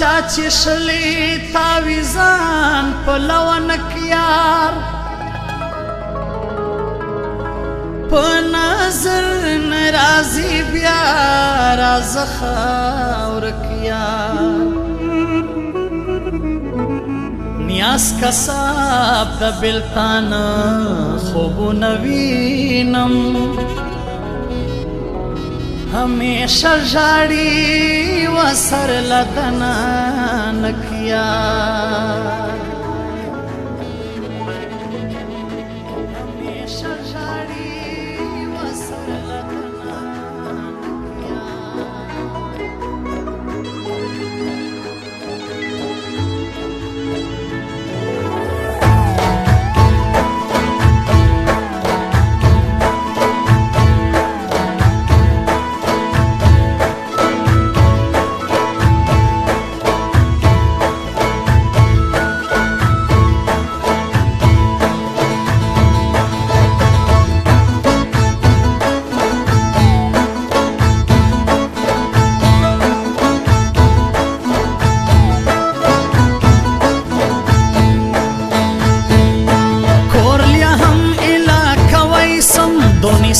چاچی شلی تاویزان پلونک یار په نظر نرازی بیا راز خاورک یار نیاز کساب د بلتان خوبو نوینم همیشه جاڑی و سر لدنا نکیا همیشه جاڑی و سر لدنا نکیا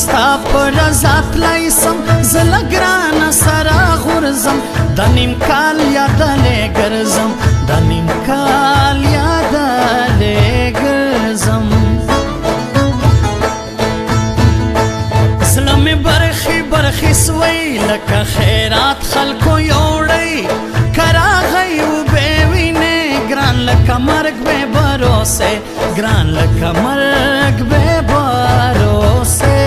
ستا پر ذات لایسم زل گران سرا غرزم د نیم کال یادلې ګرځم د نیم کال یادلې ګرځم زړه مې برخې سوی لکه خیرات خلکو یوړی کراغی وبې وینې ګران لکه مرګ بې بروسې ګران لکه مرګ بې بروسې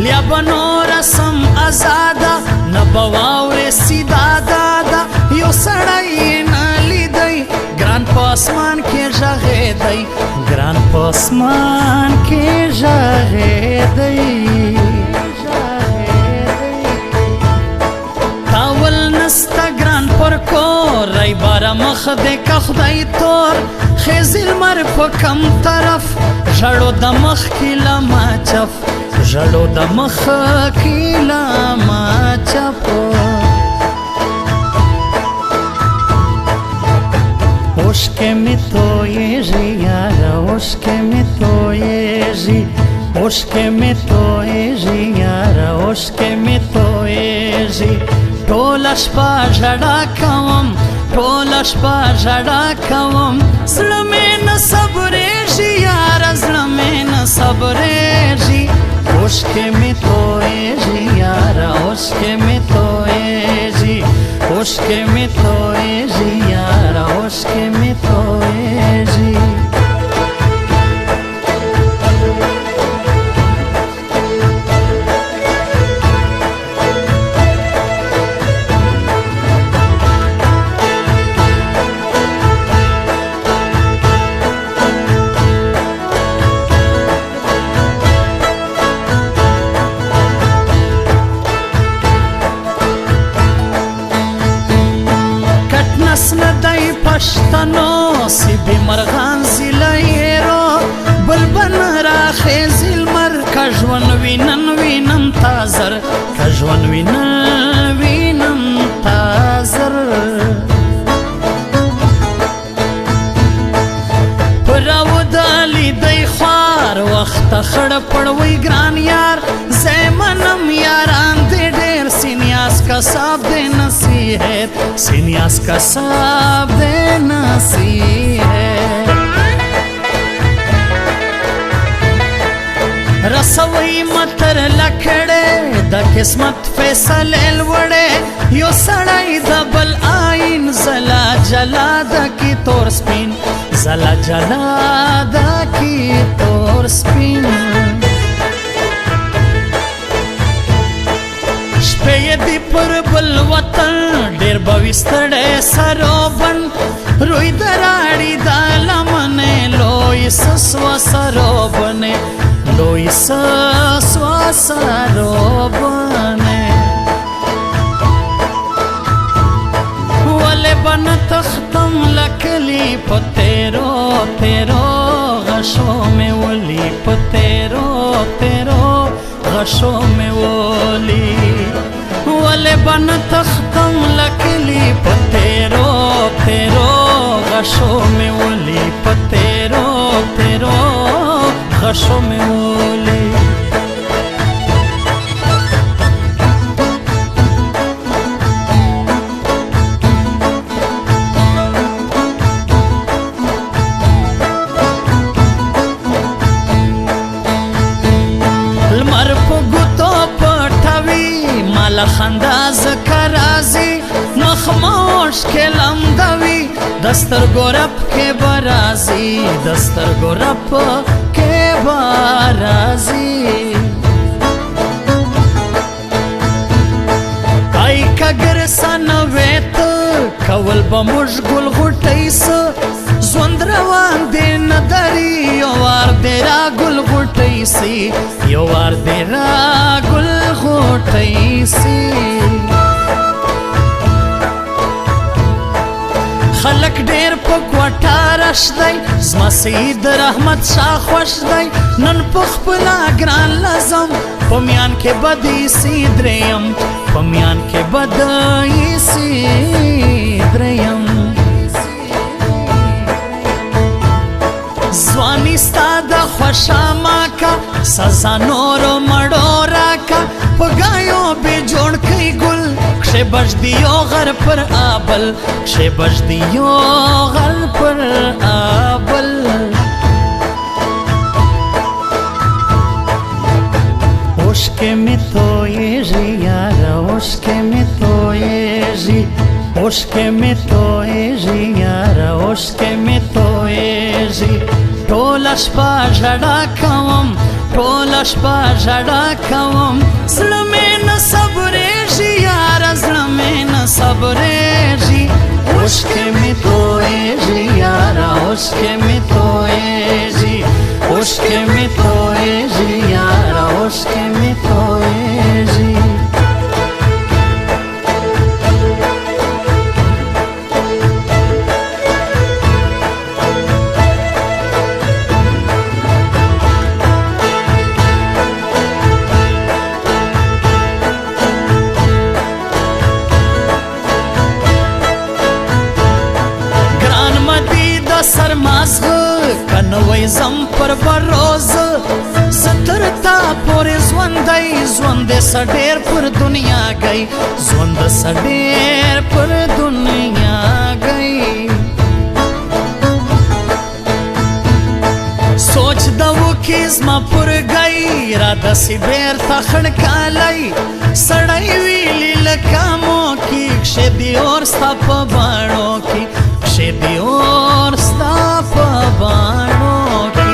لیا بنور سم آزادا نبواور سیدا دادا یو سړی نه لیدی ګران په اسمان کې ژغېدی ګران په اسمان کې ژغېدی تاول نسته ګران پر کور ری باره مخ دې که خدای تور خیزی لمر په کم طرف ژړو د مخ کې لما چف ژړو د مخ کې لما چپ اوښکې مې تویېږي یاره اوښکې مې تویېږي اوښکې مې تویېږي یاره اوښکې مې تویېږي ټوله شپه ژړا کوم ټوله شپه ژړا کوم زړه مې نه صبرېږي یاره زړه مې نه صبرېږي اوښکې مې تویېږي یاره اوښکې مې تویېږي اوښکې مې تویېږي یاره اوښکې مې تویېږي ندی پشتنو سی بیمرغان زیلیرو بلبن را خیزی لمر کژون وینن وینم تازر کژون وینن وینم تازر پراو دالی دی خوار وقت خړ پړوي ګران یار زمنم یاران دې ډېر سینیاس کا صاحب دې نصیحت سینیاس کا صاحب دې نصیحت رسوي متر لکړې د قسمت فیصله لوړې یو سړی د بل آئین زلا جلا د کی تور سپین زلا جلا د کی تور سپین شپې دی پر بل وطن ډېر بوستړې سروبن روی دراړي د لمنې لوی سسوا سروبنې لوی سسوا سروبنې ولې بن تختم لکلی په تیرو تیرو غشو مې ولي په تیرو تیرو غشو مې ولي ولې بن تختم لکلی پتیرو تیرو غشو می ولی پتیرو تیرو غشو می ولی خندا زکر رازی مخموش کے لمدوی دستر گورپ کے برازی دستر گورپ کے برازی ای کگر سنویت کول بموش گل غٹیس زوند روان دی نداری یوار دیرا گل غٹیسی یوار دیرا گل غٹیسی خلق ډیر په کوټه رش دی زما سید رحمت شاه خوش دی نن په خپله ګران لازم په میان کې بد ایسي دریم په میان کې بد ایسي دریم ځواني ستا د خوشامه کا سزا نورو مړو راکا په ګایو بې جوړ کئ ګل کښې بچ دیو غر پر آبل کښې بچ دیو غر پر آبل اوښکې مې تویېږي یاره اوښکې مې تویېږي اوښکې مې تویېږي یاره اوښکې مې تویېږي ټوله شپه ژړا کوم ټوله شپه ژړا کوم زړه مې نه صبرېږي یاره زړه مې نه صبرېږي اوښکې مې تویېږي یاره اوښکې مې تویېږي اوښکې مې تویېږي یاره اوښکې مې تویېږي سرمازغه کنوی زم پر بروز ستر تا پورې ژوندی ژوند سډیر پر دنیا گئی ژوند سډیر پر دنیا گئی سوچ دو کې زما پر گئی را داسې بیرته خړکالی سړی ویلي لکامو کې کښې دی اور ستا په باڼو کې کښې دی اور ستا په باڼو کې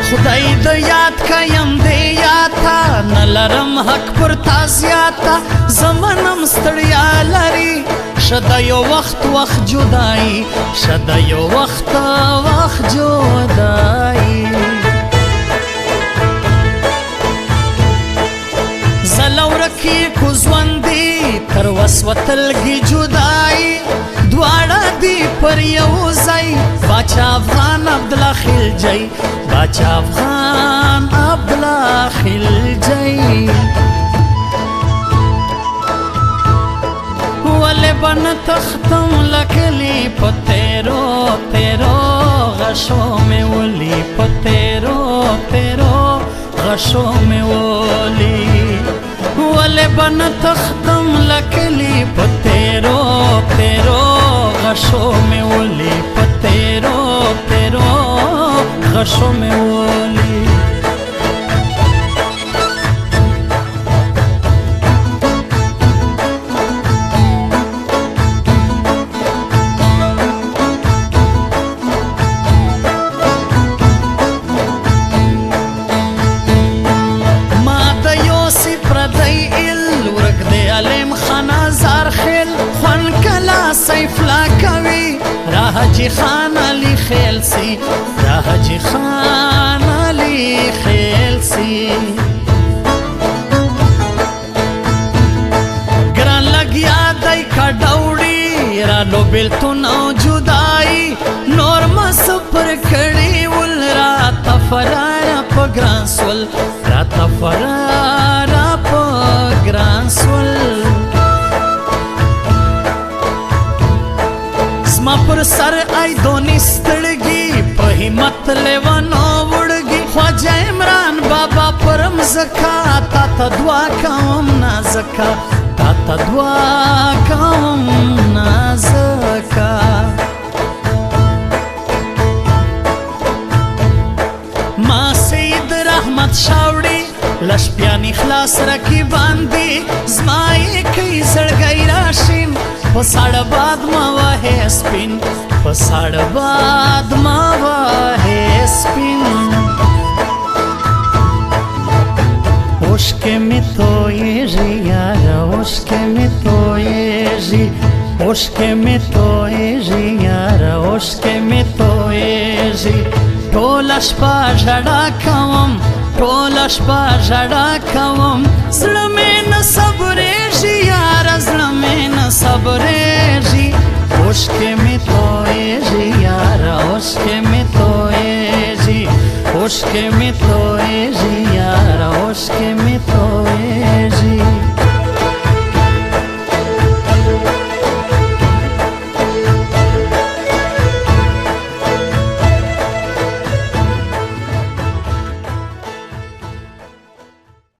خدای د یاد کیم دی یاد تا نه لرم حق پر تا زیاته زمنم ستړیا لري شده یو وخت وخت جدایی شده یو وخت وخت جدایی زلورکی کو ژوندي تر وسوتلګي جدایی دواړه دی پر یو ځای باچا افغان عبدالله خلجی باچا افغان عبدالله خلجی ولې بن تختم لکلی پتیرو تیرو غشو می ولی پتیرو تیرو غشو می ولی ولې بن تختم لکلی پتیرو تیرو غشو می ولی پتیرو تیرو غشو می ولی حاجی خان علی خیل سی دا حاجی خان علی خیل سی گران لگیا دای کا ډوړي را لو بیلتون او جدائی نور مسپر کړي ول را تفرار په ګران سول را تفرار روان سول زما پر سر ایدونی ستړګي په همت لیوانو وړګي خواجه عمران بابا پرم زکا تا ته دعا کوم نازکا تا ته دعا کوم نازکا ما سید رحمت شاوړي لشپیانی خلاص رکی باندې زمای کی زړګی راشین په ساړه باد ما وه سپین په ساړه باد ما وه سپین اوشکه می تویږي یاره اوشکه می تویږي اوشکه می تویږي یاره اوشکه می تویږي ټوله شپه ژړا کوم ټوله شپه ژړا کوم زړه مې نه صبرېږي یاره زړه مې نه صبرېږي اوښکې مې تویېږي یاره اوښکې مې تویېږي اوښکې مې تویېږي یاره اوښکې مې تویېږي